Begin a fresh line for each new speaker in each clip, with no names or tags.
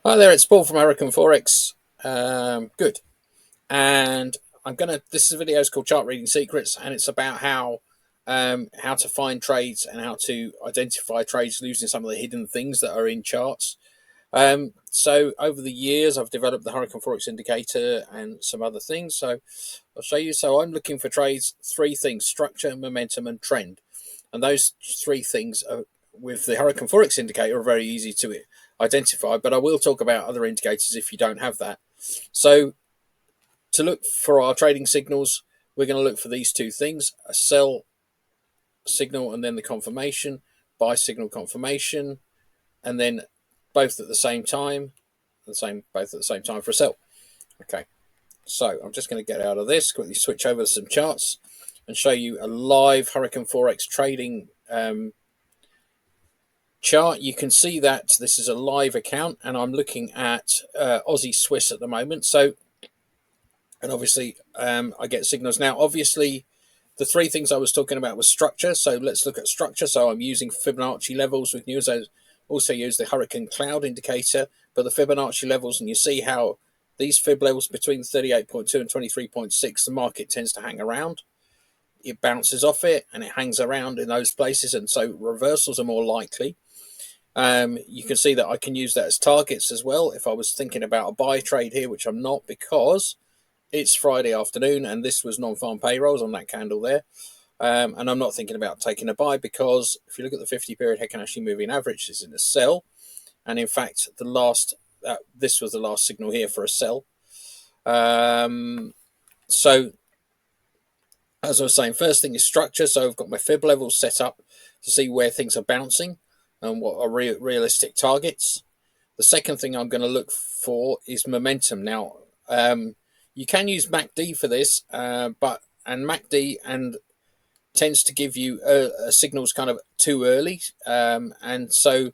Hi there, it's Paul from American Forex. Good. And this video is called Chart Reading Secrets, and it's about how to find trades and how to identify trades using some of the hidden things that are in charts. So over the years, I've developed the Hurricane Forex indicator and some other things. So I'll show you. So I'm looking for trades, three things: structure, momentum, and trend. And those three things are, with the Hurricane Forex indicator, are very easy to identify. But I will talk about other indicators if you don't have that. So to look for our trading signals, we're going to look for these two things: a sell signal and then the confirmation, buy signal confirmation, and then both at the same time, both at the same time for a sell. Okay, so I'm just going to get out of this, quickly switch over to some charts and show you a live Hurricane Forex trading chart. You can see that this is a live account, and I'm looking at Aussie Swiss at the moment. So, and obviously, I get signals now. Obviously, the three things I was talking about was structure. So let's look at structure. So I'm using Fibonacci levels. We can also use the Hurricane Cloud indicator, but the Fibonacci levels, and you see how these fib levels between 38.2 and 23.6, the market tends to hang around. It bounces off it and it hangs around in those places, and so reversals are more likely. You can see that I can use that as targets as well if I was thinking about a buy trade here, which I'm not, because it's Friday afternoon and this was non-farm payrolls on that candle there. And I'm not thinking about taking a buy, because if you look at the 50-period Heikin-Ashi moving average, it's in a sell. And in fact, this was the last signal here for a sell. So as I was saying, first thing is structure. So I've got my fib levels set up to see where things are bouncing and what are realistic targets. The second thing I'm going to look for is momentum. Now, you can use MACD for this, and MACD tends to give you signals kind of too early, and so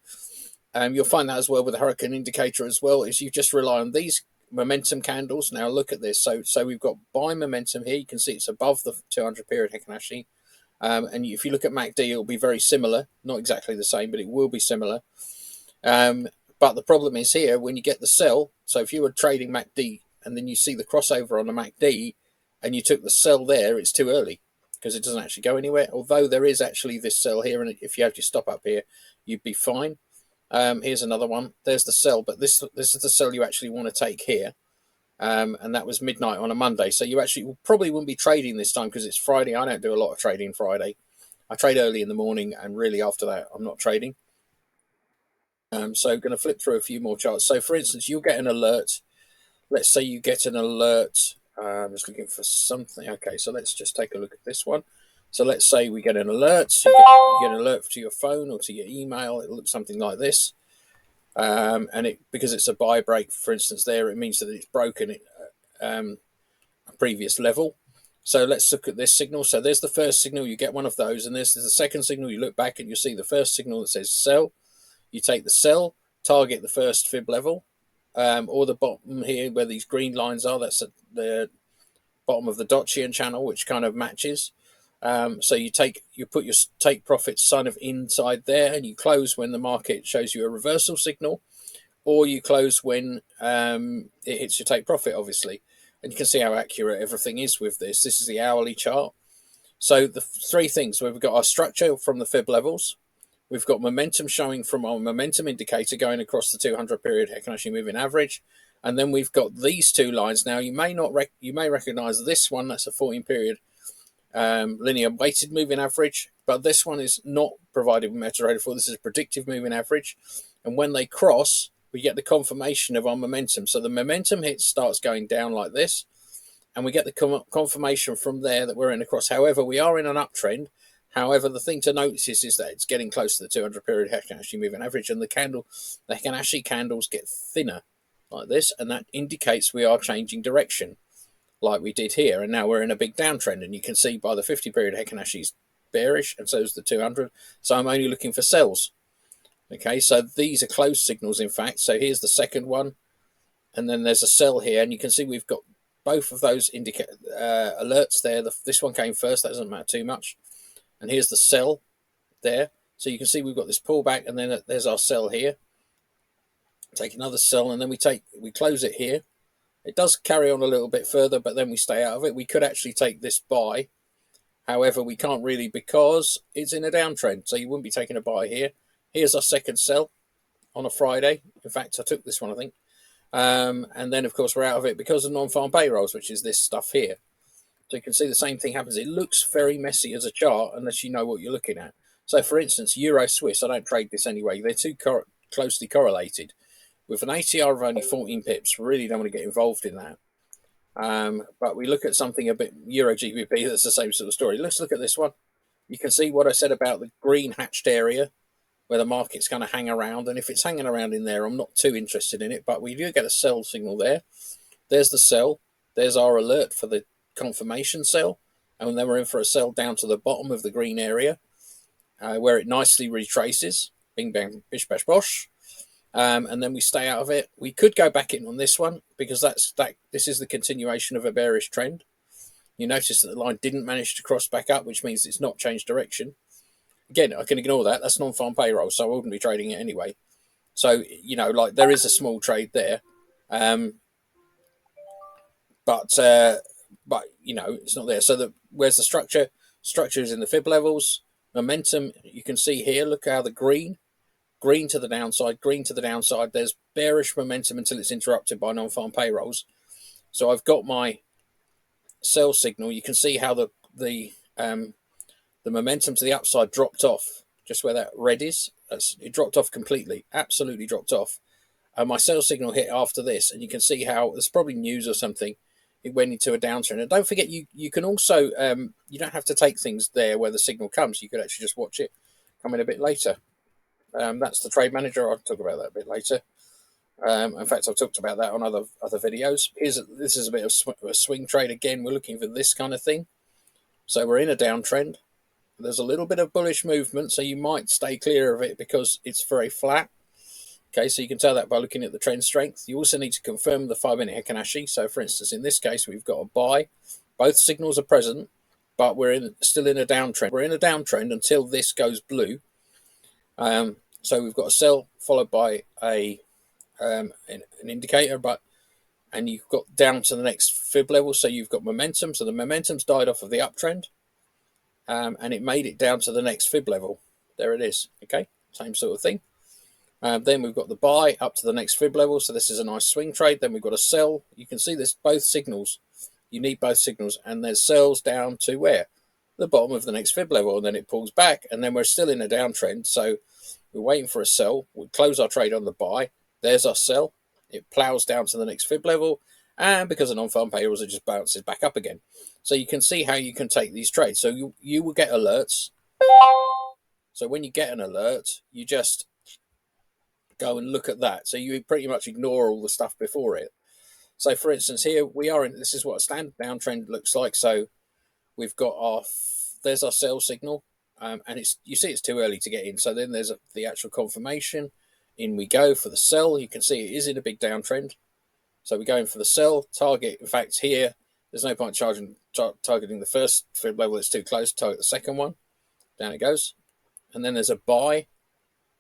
you'll find that as well with the Hurricane indicator as well. Is you just rely on these momentum candles. Now look at this. So we've got buy momentum here. You can see it's above the 200-period Heikin-Ashi. And if you look at MACD, it'll be very similar. Not exactly the same, but it will be similar. But the problem is here, when you get the sell, so if you were trading MACD and then you see the crossover on the MACD and you took the sell there, it's too early because it doesn't actually go anywhere. Although there is actually this sell here, and if you had your stop up here, you'd be fine. Here's another one. There's the sell, but this is the sell you actually want to take here. And that was midnight on a Monday. So you actually probably wouldn't be trading this time because it's Friday. I don't do a lot of trading Friday. I trade early in the morning, and really after that, I'm not trading. So going to flip through a few more charts. So for instance, you'll get an alert. Let's say you get an alert. I'm just looking for something. Okay, so let's just take a look at this one. So let's say we get an alert. So you get an alert to your phone or to your email. It looks something like this. And because it's a buy break, for instance, there, it means that it's broken a previous level. So let's look at this signal. So there's the first signal. You get one of those, and this is the second signal. You look back and you see the first signal that says sell. You take the sell, target the first fib level, or the bottom here where these green lines are. That's at the bottom of the Dochian channel, which kind of matches. So you put your take profit sign of inside there, and you close when the market shows you a reversal signal, or you close when it hits your take profit, obviously. And you can see how accurate everything is with this. This is the hourly chart. So the three things: we've got our structure from the fib levels. We've got momentum showing from our momentum indicator going across the 200-period Heikin-Ashi moving average, and then we've got these two lines. Now you may recognize this one. That's a 14-period linear weighted moving average, but this one is not provided with MetaTrader for. This is a predictive moving average, and when they cross, we get the confirmation of our momentum. So the momentum hit starts going down like this, and we get the confirmation from there that we're in a cross. However, we are in an uptrend. However, the thing to notice is that it's getting close to the 200-period Heikin-Ashi moving average, and the Heikin-Ashi candles get thinner like this, and that indicates we are changing direction, like we did here. And now we're in a big downtrend, and you can see by the 50-period Heikin-Ashi is bearish, and so is the 200. So I'm only looking for sells. Okay, so these are closed signals, in fact. So here's the second one, and then there's a sell here, and you can see we've got both of those alerts there. This one came first. That doesn't matter too much. And here's the sell there. So you can see we've got this pullback, and then there's our sell here. take another sell, and then we close it here. It does carry on a little bit further, but then we stay out of it. We could actually take this buy. However, we can't really because it's in a downtrend, so you wouldn't be taking a buy here. Here's our second sell on a Friday. In fact, I took this one, I think. And then, of course, we're out of it because of non-farm payrolls, which is this stuff here. So you can see the same thing happens. It looks very messy as a chart unless you know what you're looking at. So, for instance, Euro Swiss, I don't trade this anyway. They're too closely correlated. With an ATR of only 14 pips, we really don't want to get involved in that. But we look at something a bit Euro GBP, that's the same sort of story. Let's look at this one. You can see what I said about the green hatched area where the market's going to hang around. And if it's hanging around in there, I'm not too interested in it. But we do get a sell signal there. There's the sell. There's our alert for the confirmation sell. And then we're in for a sell down to the bottom of the green area where it nicely retraces. Bing, bang, bish, bash, bosh. And then we stay out of it. We could go back in on this one because this is the continuation of a bearish trend. You notice that the line didn't manage to cross back up, which means it's not changed direction. Again, I can ignore that. That's non-farm payroll, so I wouldn't be trading it anyway. So, like there is a small trade there. But it's not there. So where's the structure? Structure is in the fib levels. Momentum, you can see here, look how the green to the downside, green to the downside. There's bearish momentum until it's interrupted by non-farm payrolls. So I've got my sell signal. You can see how the momentum to the upside dropped off, just where that red is. It dropped off completely, absolutely dropped off. And my sell signal hit after this, and you can see how there's probably news or something. It went into a downtrend. And don't forget, you can also, you don't have to take things there where the signal comes. You could actually just watch it come in a bit later. That's the trade manager. I'll talk about that a bit later. In fact, I've talked about that on other videos. This is a bit of a swing trade again. We're looking for this kind of thing. So we're in a downtrend. There's a little bit of bullish movement, so you might stay clear of it because it's very flat. Okay, so you can tell that by looking at the trend strength. You also need to confirm the 5-minute Heikin-Ashi. So, for instance, in this case, we've got a buy. Both signals are present, but we're still in a downtrend. We're in a downtrend until this goes blue. So we've got a sell followed by an indicator, and you've got down to the next fib level. So you've got momentum. So the momentum's died off of the uptrend, and it made it down to the next fib level. There it is. Okay, same sort of thing. Then we've got the buy up to the next fib level. So this is a nice swing trade. Then we've got a sell. You can see this both signals. You need both signals, and there's sells down to where? The bottom of the next fib level, and then it pulls back, and then we're still in a downtrend. So we're waiting for a sell. We close our trade on the buy. There's our sell. It plows down to the next fib level, and because of non-farm payrolls, it just bounces back up again. So you can see how you can take these trades. So you will get alerts. So when you get an alert, you just go and look at that. So you pretty much ignore all the stuff before it. So for instance, here we are in, this is what a standard downtrend looks like. So we've got there's our sell signal, and you see it's too early to get in. So then there's the actual confirmation. In we go for the sell. You can see it is in a big downtrend. So we're going for the sell target. In fact, here there's no point targeting the first fib level. It's too close. Target the second one. Down it goes. And then there's a buy,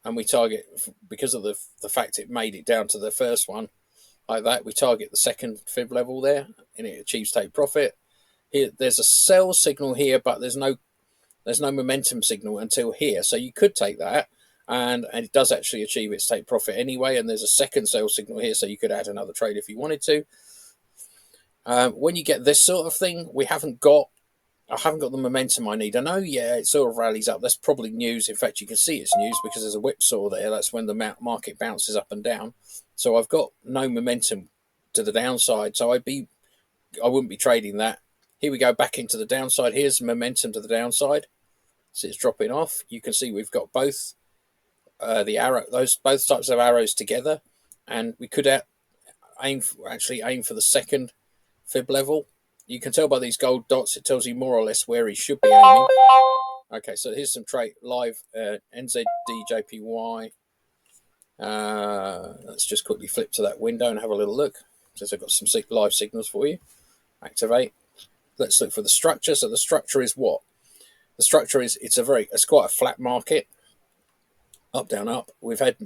and we target, because of the fact it made it down to the first one like that, we target the second fib level there, and it achieves take profit. Here there's a sell signal here, but there's no momentum signal until here. So you could take that, and it does actually achieve its take profit anyway. And there's a second sell signal here, so you could add another trade if you wanted to. When you get this sort of thing, I haven't got the momentum I need. I know, yeah, it sort of rallies up. That's probably news. In fact, you can see it's news because there's a whipsaw there. That's when the market bounces up and down. So I've got no momentum to the downside. So I wouldn't be trading that. Here we go back into the downside. Here's momentum to the downside. So it's dropping off. You can see we've got both both types of arrows together, and we could aim for the second fib level. You can tell by these gold dots, it tells you more or less where he should be aiming. Okay, so here's some trade live NZDJPY. Let's just quickly flip to that window and have a little look, since I've got some live signals for you. Activate. Let's look for the structure. So the structure is what? The structure is it's quite a flat market. Up, down, up. We've had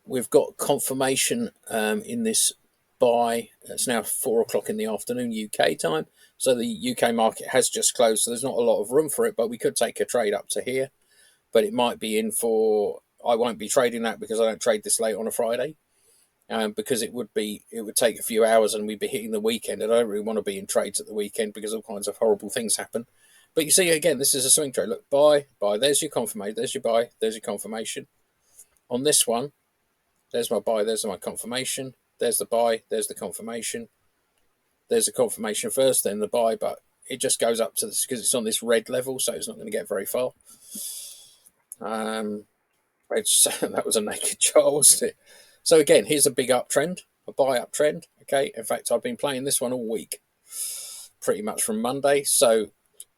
we've got confirmation in this buy. It's now 4 o'clock in the afternoon UK time, so the UK market has just closed, so there's not a lot of room for it, but we could take a trade up to here, but it might be in for, I won't be trading that because I don't trade this late on a Friday, because it would take a few hours and we'd be hitting the weekend, and I don't really want to be in trades at the weekend because all kinds of horrible things happen. But you see, again, this is a swing trade. Look, buy, there's your confirmation, there's your buy, there's your confirmation. On this one, there's my buy, there's my confirmation, there's the buy, there's the confirmation, there's the confirmation first, then the buy, but it just goes up to this because it's on this red level, so it's not going to get very far. That was a naked chart, wasn't it? So again, here's a big uptrend, a buy uptrend. Okay, in fact, I've been playing this one all week, pretty much from Monday. So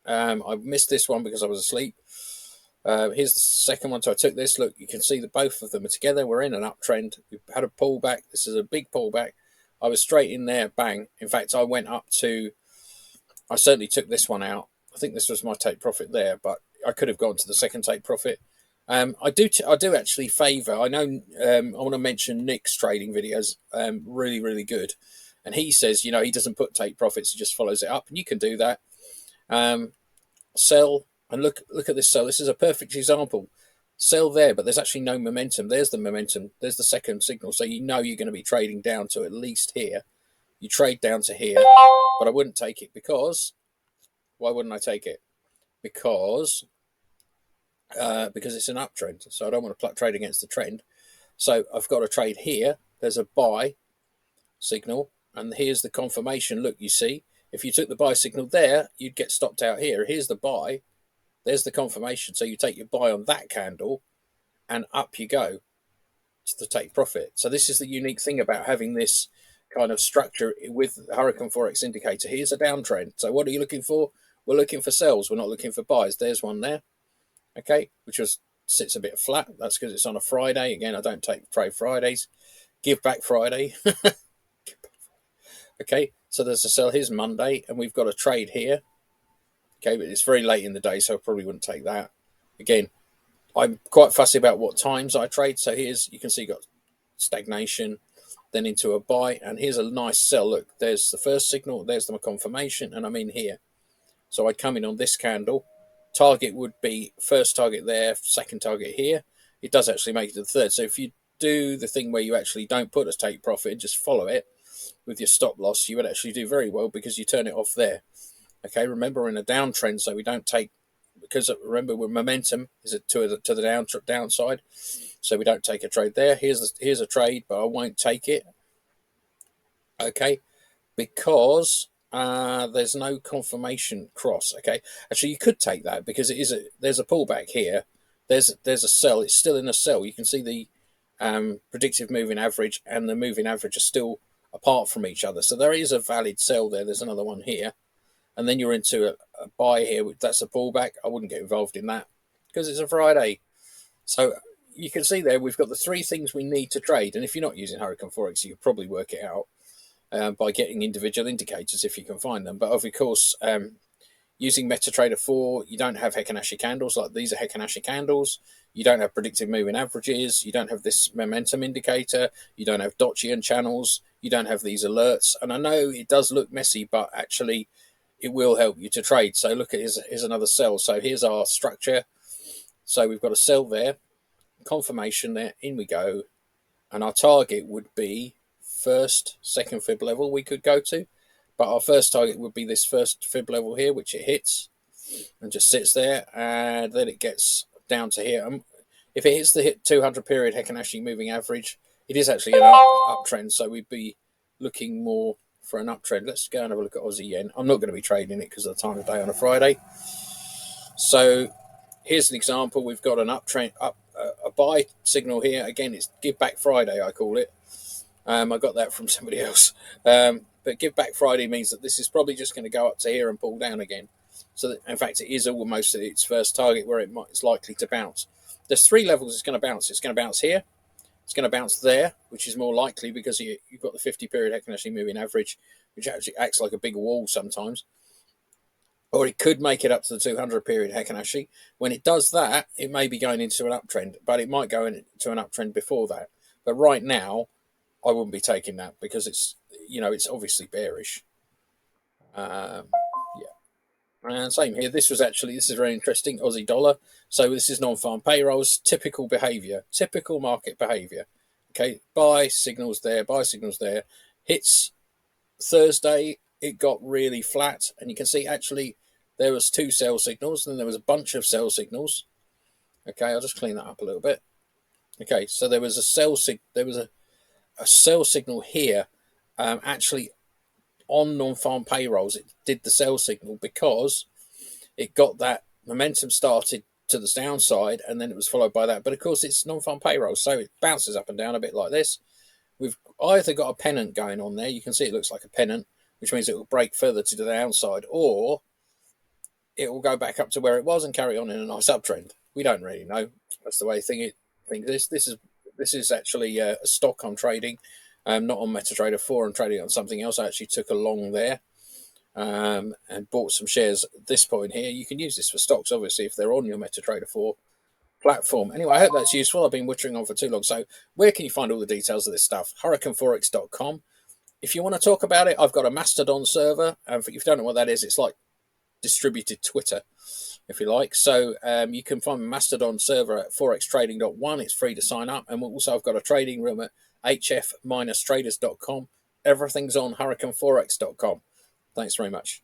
I missed this one because I was asleep. Here's the second one. So I took this. Look, you can see that both of them are together. We're in an uptrend. We've had a pullback. This is a big pullback. I was straight in there, bang. In fact, I certainly took this one out. I think this was my take profit there, but I could have gone to the second take profit. I do actually favour. I know. I want to mention Nick's trading videos. Really, really good. And he says, he doesn't put take profits. He just follows it up, and you can do that. Sell. And look at this sell. This is a perfect example. Sell there, but there's actually no momentum. There's the momentum. There's the second signal. So you're going to be trading down to at least here. You trade down to here, but I wouldn't take it because, why wouldn't I take it? Because it's an uptrend. So I don't want to trade against the trend. So I've got to trade here. There's a buy signal, and here's the confirmation. Look, you see, if you took the buy signal there, you'd get stopped out here. Here's the buy. There's the confirmation. So you take your buy on that candle and up you go to the take profit. So this is the unique thing about having this kind of structure with Hurricane Forex indicator. Here's a downtrend. So what are you looking for? We're looking for sells. We're not looking for buys. There's one there. Okay, which sits a bit flat. That's because it's on a Friday. Again, I don't trade Fridays. Give back Friday. Okay, so there's a sell. Here's Monday, and we've got a trade here. Okay, but it's very late in the day, so I probably wouldn't take that. Again, I'm quite fussy about what times I trade. So here's, you can see, got stagnation, then into a buy, and here's a nice sell. Look, there's the first signal, there's my confirmation, and I'm in here. So I'd come in on this candle. Target would be first target there, second target here. It does actually make it to the third. So if you do the thing where you actually don't put a take profit and just follow it with your stop loss, you would actually do very well because you turn it off there. Okay, remember we're in a downtrend, so we don't take, because remember we're momentum is to the downside, so we don't take a trade there. Here's a trade, but I won't take it. Okay, because there's no confirmation cross. Okay, actually you could take that because there's a pullback here. There's a sell. It's still in a sell. You can see the predictive moving average and the moving average are still apart from each other. So there is a valid sell there. There's another one here. And then you're into a buy here. That's a pullback. I wouldn't get involved in that because it's a Friday. So you can see there we've got the three things we need to trade. And if you're not using Hurricane Forex, you could probably work it out by getting individual indicators if you can find them. But of course, using MetaTrader 4, you don't have Heikin-Ashi candles. Like these are Heikin-Ashi candles. You don't have predictive moving averages. You don't have this momentum indicator. You don't have Dochian channels. You don't have these alerts. And I know it does look messy, but actually it will help you to trade. So look at here's another sell. So here's our structure. So we've got a sell there, confirmation there, in we go. And our target would be first, second fib level we could go to. But our first target would be this first fib level here, which it hits and just sits there. And then it gets down to here. If it hits the 200 period Heikin-Ashi moving average, it is actually an uptrend. So we'd be looking more for an uptrend. Let's go and have a look at Aussie yen. I'm not going to be trading it because of the time of day on a Friday. So here's an example. We've got an uptrend, a buy signal here. Again, it's Give Back Friday, I call it. I got that from somebody else. But Give Back Friday means that this is probably just going to go up to here and pull down again. So that, in fact, it is almost at its first target where it's likely to bounce. There's three levels it's going to bounce. It's going to bounce here. It's going to bounce there, which is more likely because you've got the 50 period Heikin-Ashi moving average, which actually acts like a big wall sometimes. Or it could make it up to the 200 period Heikin-Ashi. When it does that, it may be going into an uptrend, but it might go into an uptrend before that. But right now, I wouldn't be taking that because it's, it's obviously bearish. Um, yeah. And same here. This is very interesting. Aussie dollar. So this is non-farm payrolls. Typical behaviour. Typical market behaviour. Okay, buy signals there. Buy signals there. Hits Thursday. It got really flat, and you can see actually there was two sell signals, and then there was a bunch of sell signals. Okay, I'll just clean that up a little bit. Okay, so there was a sell signal here. Actually, on non-farm payrolls, it did the sell signal because it got that momentum started to the downside, and then it was followed by that. But of course, it's non-farm payroll, so it bounces up and down a bit like this. We've either got a pennant going on there. You can see it looks like a pennant, which means it will break further to the downside, or it will go back up to where it was and carry on in a nice uptrend. We don't really know. That's the way things is. This is actually a stock I'm trading, not on MetaTrader 4. I'm trading on something else. I actually took a long there. And bought some shares at this point here. You can use this for stocks, obviously, if they're on your MetaTrader 4 platform. Anyway, I hope that's useful. I've been wittering on for too long. So where can you find all the details of this stuff? hurricaneforex.com. If you want to talk about it, I've got a Mastodon server. If you don't know what that is, it's like distributed Twitter, if you like. So you can find my Mastodon server at forextrading.one. It's free to sign up. And also I've got a trading room at hf-traders.com. Everything's on hurricaneforex.com. Thanks very much.